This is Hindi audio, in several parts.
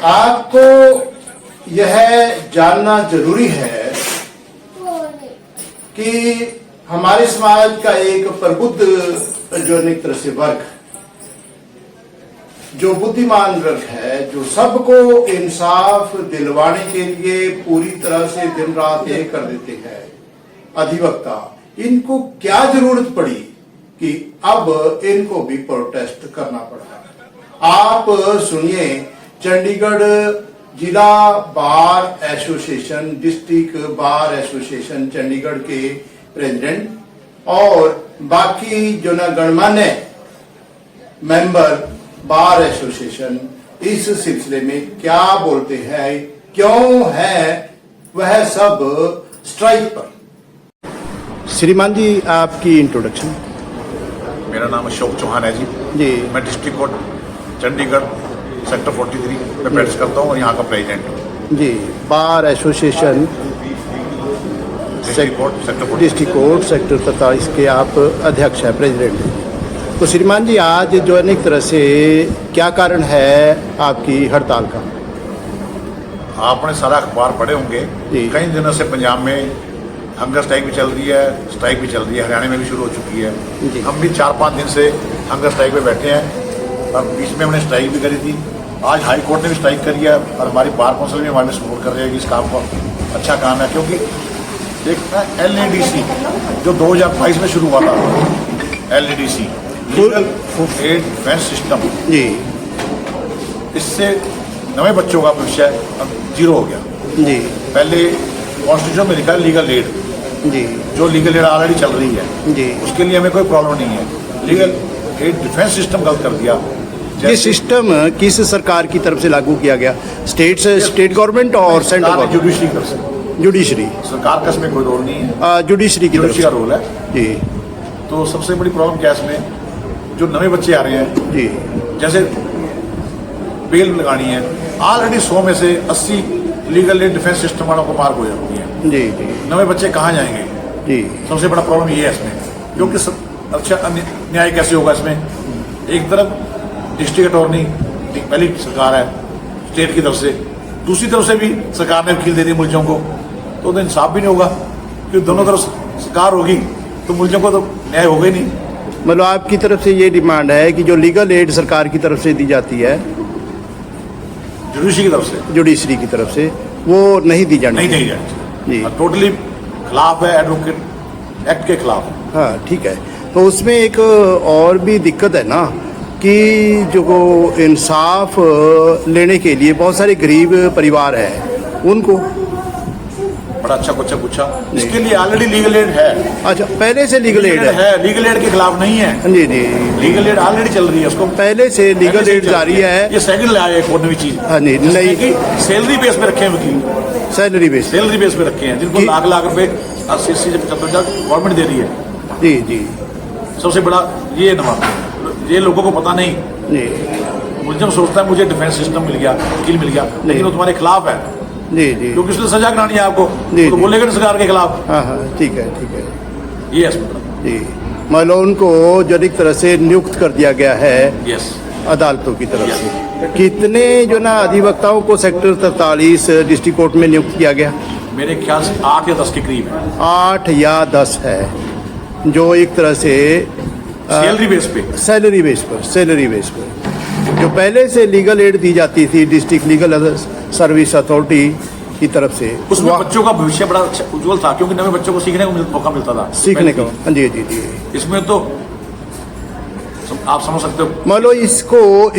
आपको यह जानना जरूरी है कि हमारे समाज का एक प्रबुद्ध जो एक तरह से वर्ग, जो बुद्धिमान वर्ग है, जो सबको इंसाफ दिलवाने के लिए पूरी तरह से दिन रात एक कर देते हैं, अधिवक्ता, इनको क्या जरूरत पड़ी कि अब इनको भी प्रोटेस्ट करना पड़ा। आप सुनिए, चंडीगढ़ जिला बार association, district bar association Chandigarh के प्रेसिडेंट और बाकी जो ना गणमान्य मेंबर बार एसोसिएशन इस सिलसिले में क्या बोलते हैं, क्यों है वह सब स्ट्राइक पर। श्रीमान जी, आपकी इंट्रोडक्शन। मेरा नाम अशोक चौहान है जी। मैं डिस्ट्रिक्ट कोर्ट चंडीगढ़ सेक्टर 43 में प्रैक्टिस करता हूँ और यहाँ का प्रेसिडेंट हूँ जी। Bar association district court sector 43 के आप अध्यक्ष हैं, प्रेसिडेंट हैं। तो श्रीमान जी, आज जो है एक तरह से क्या कारण है आपकी हड़ताल का? आपने सारा अखबार पढ़े होंगे, कई दिनों से पंजाब में हंगर स्ट्राइक भी चल रही है, स्ट्राइक भी चल रही है, हरियाणा में भी शुरू हो चुकी है। हम भी 4-5 दिन से हंगर स्ट्राइक पे बैठे हैं और बीच में हमने स्ट्राइक भी करी थी। आज हाई कोर्ट ने भी स्ट्राइक करी है और हमारी बार काउंसिल भी हमारे सपोर्ट कर रही है कि इस काम को अच्छा काम है, क्योंकि देखना LADC जो 2022 में शुरू हुआ था, LADC legal aid defence system, इससे नए बच्चों का भविष्य अब जीरो हो गया जी। पहले कॉन्स्टिट्यूशन में लिखा है लीगल एड जी, जो लीगल एड ऑलरेडी चल रही है जी, उसके लिए हमें कोई प्रॉब्लम नहीं है। लीगल एड डिफेंस सिस्टम गलत कर दिया। ये सिस्टम किस सरकार की तरफ से लागू किया गया? स्टेट गवर्नमेंट और सेंट्रल गवर्नमेंट? जुडिशरी की तरफ से। जुडिशरी सरकार का इसमें कोई रोल नहीं है, जुडिशरी की तरफ का रोल है जी। तो सबसे बड़ी प्रॉब्लम क्या है इसमें, जो नए बच्चे आ रहे हैं जी, जैसे बेल लगानी है, ऑलरेडी 100 में से 80 लीगल एड डिफेंस सिस्टम वालों को मार्क हो जाती है जी जी। नए बच्चे कहाँ जाएंगे जी? सबसे बड़ा प्रॉब्लम ये है इसमें, क्योंकि अच्छा न्याय कैसे होगा इसमें? एक तरफ डिस्ट्रिक्ट अटॉर्नी पहली सरकार है स्टेट की तरफ से, दूसरी तरफ से भी सरकार ने वकील दे दी मुलजों को, तो इंसाफ भी नहीं होगा, क्योंकि दोनों तरफ सरकार होगी तो मुलजों को तो न्याय होगा ही नहीं। मतलब आपकी तरफ से ये डिमांड है कि जो लीगल एड सरकार की तरफ से दी जाती है, जुडिशरी की तरफ से, वो नहीं दी जानी, नहीं जानी, टोटली खिलाफ है, एडवोकेट एक्ट के खिलाफ। हाँ ठीक है। तो उसमें एक और भी दिक्कत है ना कि जो इंसाफ लेने के लिए बहुत सारे गरीब परिवार हैं, उनको बड़ा अच्छा क्वेश्चन पूछा। इसके लिए ऑलरेडी लीगल एड है। अच्छा, पहले से लीगल एड है? लीगल एड के खिलाफ नहीं है जी जी। लीगल एड ऑलरेडी चल रही है, उसको पहले से लीगल एड जारी है। ये सेकंड लाया एक और नई चीज। हाँ नहीं, सैलरी बेस पे रखे हैं वकील, सैलरी बेस पे रखे हैं, जिनको लाख रुपए गवर्नमेंट दे रही है जी जी। सबसे बड़ा ये ये लोगों को पता नहीं। मुलजिम सोचता है मुझे डिफेंस सिस्टम मिल गया, वकील मिल गया, लेकिन वो तुम्हारे खिलाफ है जी जी, क्योंकि उसने सजा करानी है आपको तो बोलेगा ना सरकार के खिलाफ। हाँ हाँ ठीक है ठीक है। ये जी, मतलब उनको जो एक तरह से नियुक्त कर दिया गया है यस अदालतों की तरफ से। कितने जो ना अधिवक्ताओं को सेक्टर 43 डिस्ट्रिक्ट कोर्ट में नियुक्त किया गया? मेरे ख्याल से 8 या 10 के करीब है। 8 या 10 है, जो एक तरह से सैलरी बेस पर जो पहले से लीगल एड दी जाती थी डिस्ट्रिक्ट लीगल सर्विस अथॉरिटी की तरफ से, उसमें बच्चों का भविष्य बड़ा उज्जवल था, क्योंकि नए बच्चों को सीखने को मौका मिलता था, सीखने का। जी जी जी। इसमें तो आप समझ सकते हो, मतलब इसको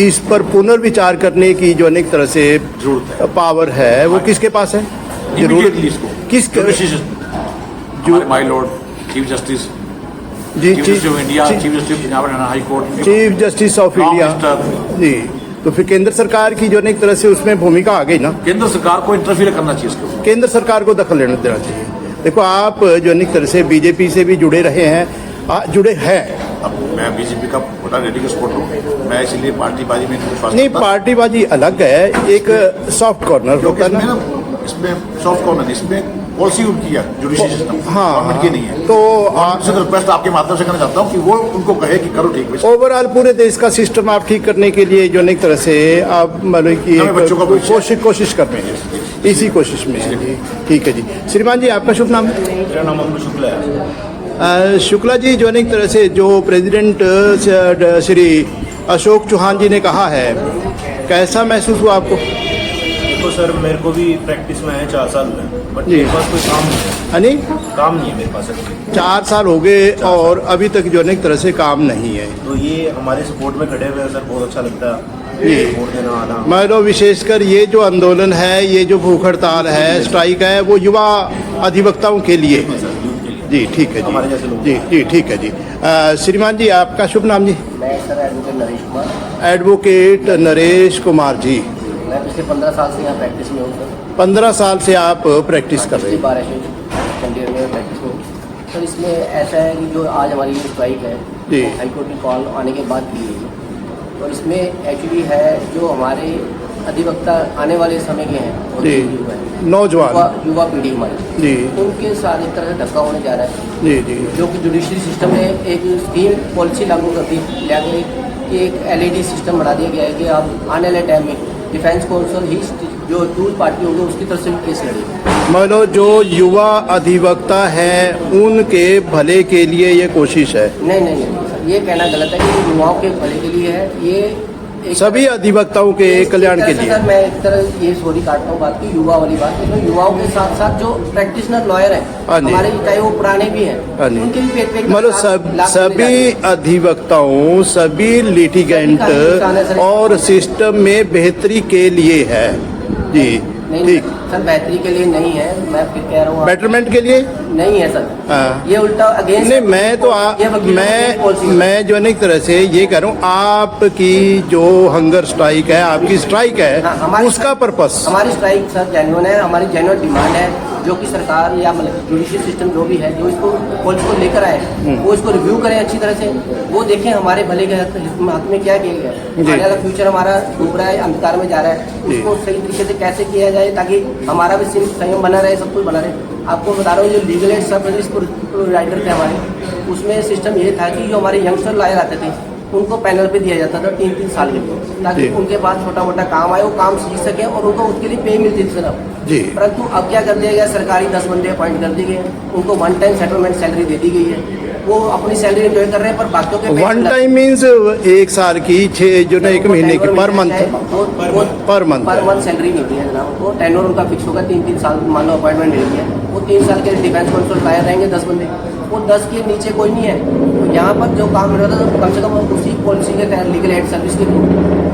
इस पर पुनर्विचार करने की जो अनेक तरह से जरूरत है, पावर है, वो किसके पास है? जो माय लॉर्ड चीफ जस्टिस जी, chief justice of India, chief justice high court, chief justice of India जी। तो फिर केंद्र सरकार की जो एक तरह से उसमें भूमिका आ गई ना, केंद्र सरकार को इंटरफियर करना चाहिए इसको, केंद्र सरकार को दखल लेना देना चाहिए। देखो, आप जो एक तरह से बीजेपी से भी जुड़े रहे हैं, जुड़े हैं। अब मैं बीजेपी का बड़ा रेडी का सपोर्ट हूँ, मैं इसलिए पार्टीबाजी में नहीं, पार्टीबाजी अलग है, एक सॉफ्ट कॉर्नर होता है ना, इसमें सॉफ्ट कॉर्नर, इसमें पॉलिसी उनकी है जुडिशरी सिस्टम, हाँ, गवर्नमेंट की नहीं है। तो आपसे रिक्वेस्ट आपके माध्यम से करना चाहता हूँ कि वो उनको कहे कि करो ठीक है। ओवरऑल पूरे देश का सिस्टम आप ठीक करने के लिए जो एक तरह से आप मतलब कि हमें बच्चों का भविष्य- कोशिश कर रहे हैं, इसी कोशिश में है जी। ठीक है जी। श्रीमान जी आपका शुभ नाम? मेरा नाम अमन शुक्ला है। शुक्ला जी, जो एक तरह से जो प्रेसिडेंट श्री अशोक चौहान जी ने कहा है, कैसा महसूस हुआ आपको? देखो सर, मेरे को भी प्रैक्टिस में है 4 साल में, बट जी। मेरे पास कोई काम नहीं है। यानी काम नहीं है मेरे पास अभी। 4 साल हो गए और अभी तक जो एक तरह से काम नहीं है। तो ये हमारे सपोर्ट में खड़े हुए हैं सर, बहुत अच्छा लगता है जी। सपोर्ट देना आना। मैं तो विशेषकर ये जो आंदोलन है, ये जो भूख हड़ताल है, स्ट्राइक है, वो युवा अधिवक्ताओं के लिए। सर यूथ के लिए, जी ठीक है हमारे जैसे जी। लोग। जी जी ठीक है जी। श्रीमान जी आपका शुभ नाम जी? मैं sir advocate Naresh Kumar. Advocate Naresh Kumar ji. मैं पिछले 15 साल से यहाँ प्रैक्टिस में हूँ सर। 15 साल से आप प्रैक्टिस कर रहे पिछली हैं? 12 से चंडीगढ़ में प्रैक्टिस में हूँ सर। इसमें ऐसा है कि जो आज हमारी ये स्ट्राइक है, जी। हाईकोर्ट की कॉल आने के बाद की गई है। और इसमें एक्चुअली है जो हमारे अधिवक्ता आने वाले समय के हैं, और जी। युवा है, नौजवान। युवा पीढ़ी हमारी, जी उनके साथ एक तरह से धक्का होने जा रहा है। जी जी जो कि जुडिशरी सिस्टम ने एक स्कीम पॉलिसी लागू कर दी, लाके कि एक LED सिस्टम बना दिया गया है कि आप आने वाले टाइम में डिफेंस काउंसिल ही जो टूल पार्टी होगी उसकी तरफ से भी केस लड़ेगी। मतलब जो युवा अधिवक्ता हैं उनके भले के लिए ये कोशिश है? नहीं नहीं नहीं सर, ये कहना गलत है कि युवाओं के भले के लिए है। ये सभी अधिवक्ताओं के कल्याण के लिए। सर मैं एक तरह ये सॉरी काटता हूँ बात की, युवा वाली बात, इसमें युवाओं के साथ साथ जो प्रैक्टिशनर लॉयर हाँ हैं जी। हमारे, चाहे वो पुराने भी हैं, हाँ जी। उनके भी पेट पे मतलब सभी अधिवक्ताओं, सभी लिटिगेंट और सिस्टम में बेहतरी के लिए है जी। नहीं ठीक, सर, बेहतरी के लिए नहीं है, मैं फिर कह रहा हूँ बेटरमेंट के लिए नहीं है सर। हाँ। ये उल्टा अगेंस्ट नहीं, मैं तो मैं जो एक तरह से ये कह रहा हूँ, आपकी जो हंगर स्ट्राइक है, आपकी स्ट्राइक है, हाँ, हमारी उसका पर्पस। हमारी स्ट्राइक सर जेन्युइन है, हमारी जेन्युइन डिमांड है जो कि सरकार या मतलब जुडिशियल सिस्टम जो भी है, जो इसको पॉलिसी को लेकर आए, वो इसको रिव्यू करें अच्छी तरह से, वो देखें हमारे भले के हक में क्या किया गया है। आने वाला फ्यूचर हमारा डूब रहा है, अंधकार में जा रहा है, उसको सही तरीके से कैसे किया जाए ताकि हमारा भी संयम बना रहे, सब कुछ बना रहे। आपको बता रहा हूँ जो लीगल एड सब राइटर थे हमारे, उसमें सिस्टम ये था कि जो हमारे यंगस्टर लाए जाते थे उनको पैनल पे दिया जाता था 3-3 साल के लिए, ताकि उनके पास छोटा मोटा काम आए, वो काम सीख सके और उनको उसके लिए पे मिलती थी सर। जी। परंतु अब क्या कर दिया गया, सरकारी 10 बंदे अपॉइंट कर दिए गए, उनको 1 टाइम सेटलमेंट सैलरी दे दी गई है, वो अपनी सैलरी एंजॉय कर रहे हैं, पर बाकियों के 1 टाइम मीन्स 1 साल की 6 जो ना 1 महीने की per month per month salary मिलती है जनाब। वो टेनर उनका फिक्स होगा 3-3 साल, मान लो अपॉइंटमेंट ले लिया, वो 3 साल के डिफेंस काउंसिल लाए रहेंगे 10 बंदे, वो 10 के नीचे कोई नहीं है। तो यहाँ पर जो काम मिल रहा था तो कम से कम उसी पॉलिसी के तहत लीगल एड सर्विस के थ्रू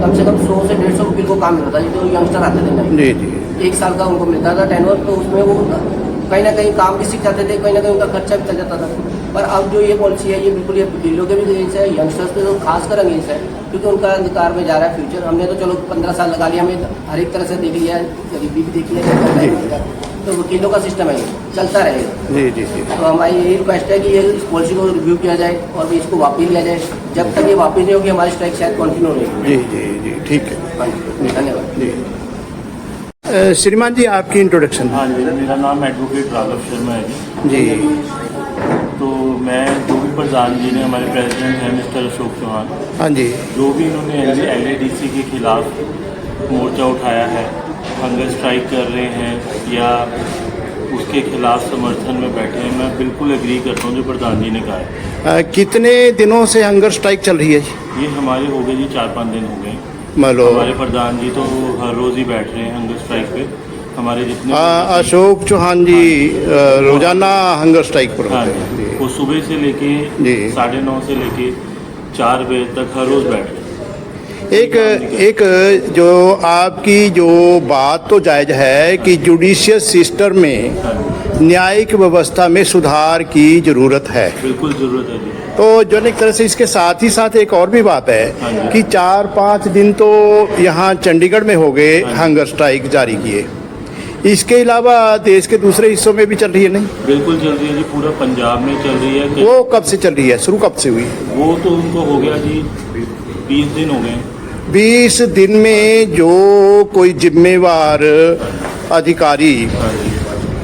कम से कम 100 से 150 वकील को काम मिल रहा था, जो यंगस्टर आते थे ना, जी जी 1 साल का उनको मिलता था टेनर, तो उसमें वो कहीं ना कहीं काम भी सीख जाते थे, कहीं ना कहीं उनका खर्चा भी चल जाता था। पर अब जो ये पॉलिसी है, ये बिल्कुल ये वकीलों के भी अगेंस्ट है, यंगस्टर्स के तो खासकर अगेंस्ट है, क्योंकि उनका अंधकार में जा रहा है फ्यूचर। हमने तो चलो 15 साल लगा लिया, हमें हर एक तरह से देख लिया है, गरीबी भी देख लिया, तो वकीलों का सिस्टम है, चलता रहेगा। जी जी जी। तो हमारी यही रिक्वेस्ट है कि ये इस पॉलिसी को रिव्यू किया जाए और भी इसको वापस लिया जाए। जब तक ये वापस नहीं होगी हमारी स्ट्राइक शायद कंटिन्यू रहेगी। जी जी जी ठीक है। हाँ जी, धन्यवाद। जी श्रीमान जी आपकी इंट्रोडक्शन। हाँ जी, मेरा नाम एडवोकेट राघव शर्मा है जी। जी तो मैं जो भी प्रधान जी ने, हमारे प्रेसिडेंट हैं मिस्टर अशोक चौहान, हाँ जी जो भी इन्होंने LADC के खिलाफ मोर्चा उठाया है, हंगर स्ट्राइक कर रहे हैं या उसके खिलाफ समर्थन में बैठे हैं, मैं बिल्कुल एग्री करता हूँ जो प्रधान जी ने कहा है। कितने दिनों से हंगर स्ट्राइक चल रही है? ये हमारे हो गए जी 4-5 दिन हो गए। मतलब हमारे प्रधान जी तो हर रोज़ ही बैठ रहे हैं हंगर स्ट्राइक पे। हमारे जितने अशोक चौहान जी रोजाना हंगर स्ट्राइक पर हाँ होते हैं। जी, जी। वो सुबह से लेके जी। 9:30 से लेके 4 बजे तक हर रोज़ बैठ रहे हैं। एक जो आपकी जो बात तो जायज है कि जुडिशियल सिस्टम में न्यायिक व्यवस्था में सुधार की जरूरत है, बिल्कुल ज़रूरत है जी। तो जो एक तरह से इसके साथ ही साथ एक और भी बात है कि 4-5 दिन तो यहाँ चंडीगढ़ में हो गए हंगर स्ट्राइक जारी किए, इसके अलावा देश के दूसरे हिस्सों में भी चल रही है? नहीं, बिल्कुल चल रही है जी, पूरा पंजाब में चल रही है। वो कब से चल रही है, शुरू कब से हुई? वो तो उनको हो गया जी 20 दिन हो गए। 20 दिन में जो कोई जिम्मेवार अधिकारी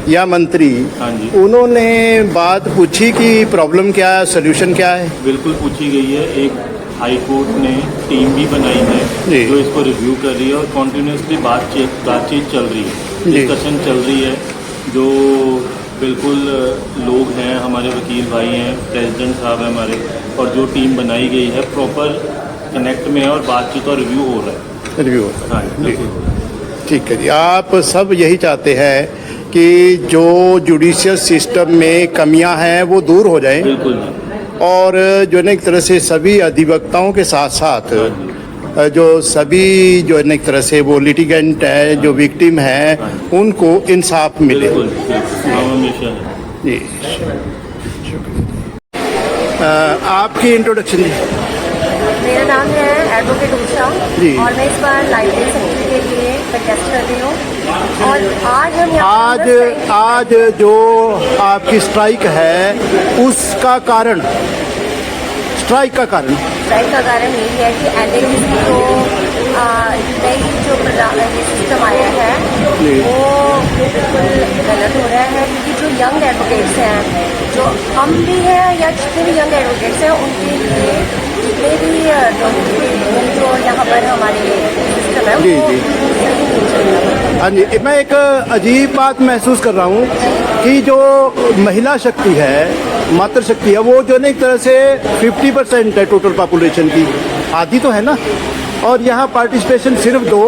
या मंत्री, हाँ जी। उन्होंने बात पूछी कि प्रॉब्लम क्या है, सोल्यूशन क्या है? बिल्कुल पूछी गई है। एक हाई कोर्ट ने टीम भी बनाई है जी। जो इसको रिव्यू कर रही है और कॉन्टिन्यूसली बातचीत चल रही है, जी। डिस्कशन चल रही है। जो बिल्कुल लोग हैं, हमारे वकील भाई हैं, प्रेसिडेंट साहब हैं हमारे, और जो टीम बनाई गई है प्रॉपर कनेक्ट में है और बातचीत और रिव्यू हो रहा है। रिव्यू। हाँ बिल्कुल। ठीक है जी, आप सब यही चाहते हैं कि जो जुडिशियल सिस्टम में कमियां हैं वो दूर हो जाएं बिल्कुल जी। और जो है ना एक तरह से सभी अधिवक्ताओं के साथ साथ जो सभी जो है ना एक तरह से वो लिटिगेंट है, जो विक्टिम है, उनको इंसाफ मिले। बिल्कुल बिल्कुल, हम हमेशा है। जी शुक्रिया। आपकी इंट्रोडक्शन जी। मेरा नाम है एडवोकेट उषा जी। और मैं इस बार लाइब्रेरी सेक्रेटरी के लिए कंटेस्ट कर रही हूँ। और आज हम आज जो आपकी स्ट्राइक है उसका कारण, स्ट्राइक का कारण यही है कि एलएडीसी को नई जो सिस्टम आया है वो बिल्कुल गलत हो रहा है, क्योंकि जो यंग एडवोकेट्स हैं, जो हम भी हैं या जितने भी यंग एडवोकेट्स हैं, उनके लिए जितने भी जो यहाँ पर हमारे सिस्टम है जी, वो जी। सही नहीं चल रहा। हाँ जी, मैं एक अजीब बात महसूस कर रहा हूँ कि जो महिला शक्ति है, मातृशक्ति है, वो जो ना एक तरह से 50% है टोटल पॉपुलेशन की, आधी तो है ना, और यहाँ पार्टिसिपेशन सिर्फ 2,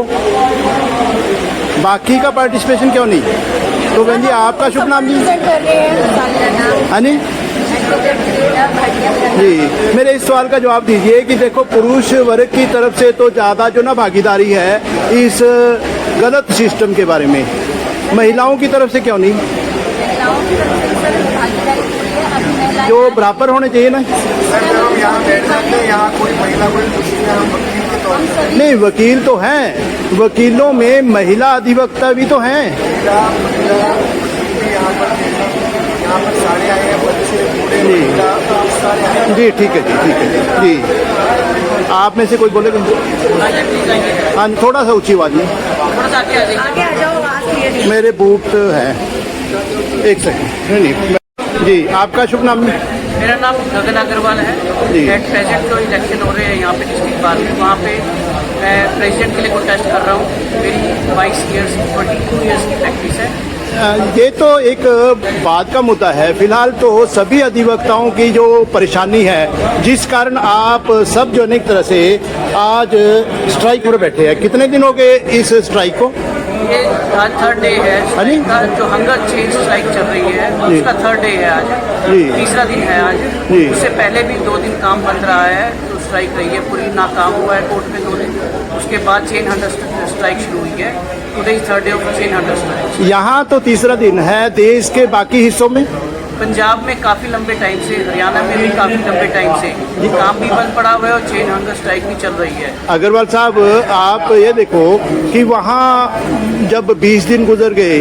बाकी का पार्टिसिपेशन क्यों नहीं? तो बहन जी आपका शुभ नाम जी? कर रहे हैं हाँ जी जी, मेरे इस सवाल का जवाब दीजिए कि देखो पुरुष वर्ग की तरफ से तो ज़्यादा जो ना भागीदारी है इस गलत सिस्टम के बारे में, महिलाओं की तरफ से क्यों नहीं? जो बराबर होने चाहिए ना। नहीं, वकील तो हैं, वकीलों में महिला अधिवक्ता भी तो हैं। जी ठीक है जी, ठीक है जी। आप में से कोई बोलेगा? हाँ, थोड़ा सा ऊंची आवाज में। आगे आ जाओ, आवाज क्लियर नहीं। मेरे बूट हैं, एक सेकंड। नहीं जी, आपका शुभ नाम? मेरा नाम गगन अग्रवाल है। जी। एट प्रेजेंट जो इलेक्शन हो रहे हैं यहाँ पे डिस्ट्रिक्ट बार में, वहाँ पे मैं प्रेसिडेंट के लिए कंटेस्ट कर रहा हूँ। मेरी 22 ईयर्स की प्रैक्टिस है। ये तो एक बात का मुद्दा है। फिलहाल तो सभी अधिवक्ताओं की जो परेशानी है, जिस कारण आप सब जो है एक तरह से आज स्ट्राइक पर बैठे हैं। कितने दिन हो गए इस स्ट्राइक को? ये आज थर्ड डे है स्ट्राइक का। जो हंगर चेंज स्ट्राइक चल रही है उसका थर्ड डे है आज, तीसरा दिन है आज। उससे पहले भी 2 दिन काम बंद रहा है, तो स्ट्राइक रही है पूरी, ना काम हुआ है कोर्ट में 2 दिन। उसके बाद चेन हंटर स्ट्राइक शुरू हुई है। Today is third day of chain Hunter strike. यहाँ तो तीसरा दिन है। देश के बाकी हिस्सों में, पंजाब में काफ़ी लंबे टाइम से, हरियाणा में भी काफ़ी लंबे टाइम से काम भी बंद पड़ा हुआ है और चेन हंगर स्ट्राइक भी चल रही है। अग्रवाल साहब, आप ये देखो कि वहाँ जब 20 दिन गुजर गए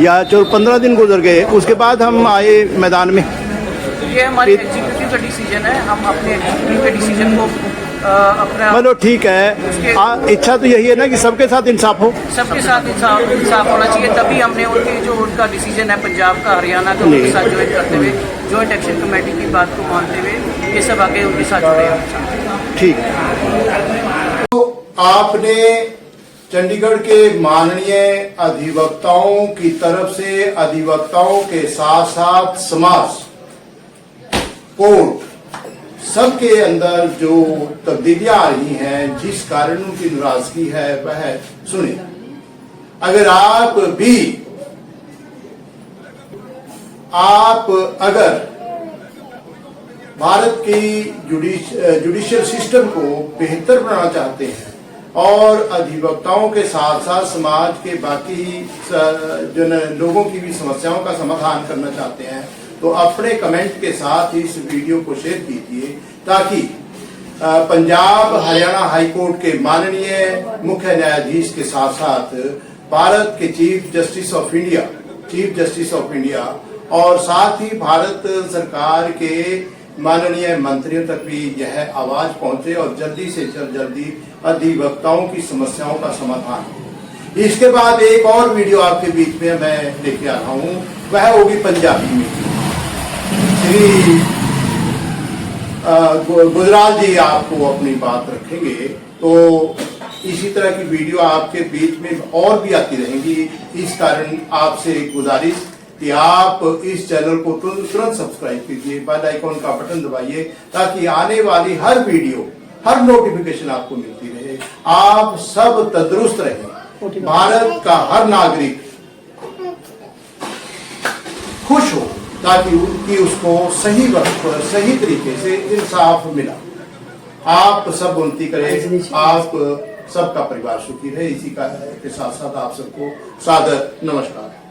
या 15 दिन गुजर गए, उसके बाद हम आए मैदान में। ये हमारी एग्जीक्यूटिव का डिसीजन है। हम अपने एग्जीक्यूटिव के डिसीजन को अपना मतलब ठीक है, इच्छा तो यही है ना कि सबके साथ इंसाफ हो। सबके साथ इंसाफ होना चाहिए। तभी हमने उनका डिसीजन है पंजाब का, हरियाणा का, उनके साथ ज्वाइन करते हुए, जॉइंट एक्शन कमेटी की बात को मानते हुए ये सब आगे उनके साथ जुड़े हैं। ठीक है। तो आपने चंडीगढ़ के माननीय अधिवक्ताओं की तरफ से, अधिवक्ताओं के साथ साथ समाज, कोर्ट, सबके अंदर जो तब्दीलियां आ रही हैं, जिस कारण उनकी नाराजगी है, वह सुने। अगर अगर भारत की जुडिशियल सिस्टम को बेहतर बनाना चाहते हैं और अधिवक्ताओं के साथ साथ समाज के बाकी जो लोगों की भी समस्याओं का समाधान करना चाहते हैं, तो अपने कमेंट के साथ इस वीडियो को शेयर कीजिए, ताकि पंजाब हरियाणा हाई कोर्ट के माननीय मुख्य न्यायाधीश के साथ साथ भारत के चीफ जस्टिस ऑफ इंडिया और साथ ही भारत सरकार के माननीय मंत्रियों तक भी यह आवाज पहुंचे और जल्दी से जल्दी अधिवक्ताओं की समस्याओं का समाधान हो। इसके बाद एक और वीडियो आपके बीच में मैं लेके आ रहा हूं, वह होगी पंजाबी में। श्री गुजराल जी आपको अपनी बात रखेंगे, तो इसी तरह की वीडियो आपके बीच में और भी आती रहेंगी। इस कारण आपसे गुजारिश कि आप इस चैनल को तुरंत सब्सक्राइब कीजिए, बेल आइकॉन का बटन दबाइए, ताकि आने वाली हर वीडियो, हर नोटिफिकेशन आपको मिलती रहे। आप सब तंदुरुस्त रहें, भारत का हर नागरिक खुश हो, ताकि उसको सही वक्त पर सही तरीके से इंसाफ मिला। आप सब उन्नति करें, आप सबका परिवार सुखी रहे। इसी का के साथ साथ आप सबको सादर नमस्कार।